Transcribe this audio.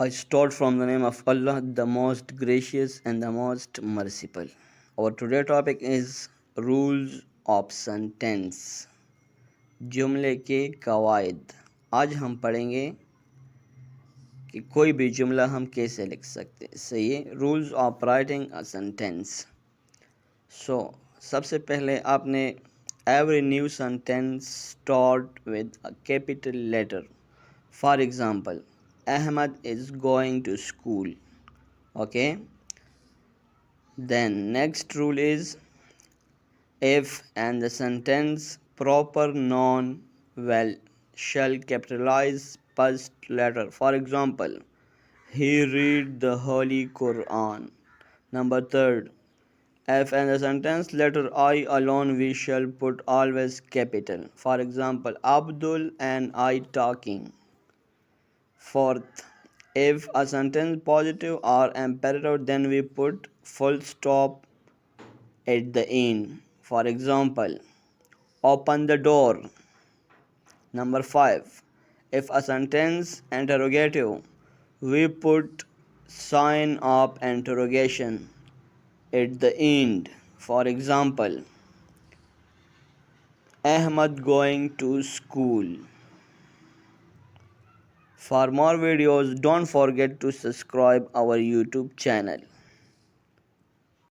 I start from the name of Allah, the most gracious and the most merciful. Our today topic is rules of sentence. जुमले के कवायद। आज हम पढ़ेंगे कि कोई भी जुमला हम कैसे लिख सकते हैं। सही है, rules of writing a sentence. सबसे पहले आपने every new sentence start with a capital letter. For example, Ahmad is going to school. Okay. Then next rule is if and the sentence proper noun well shall capitalize first letter. For example, he read the Holy Quran. Number third, if and the sentence letter I alone we shall put always capital. For example, Abdul and I talking. Fourth, if a sentence positive or imperative, then we put full stop at the end. For example, open the door. Number 5, if a sentence interrogative, we put sign of interrogation at the end. For example, Ahmad going to school. For more videos, don't forget to subscribe our YouTube channel.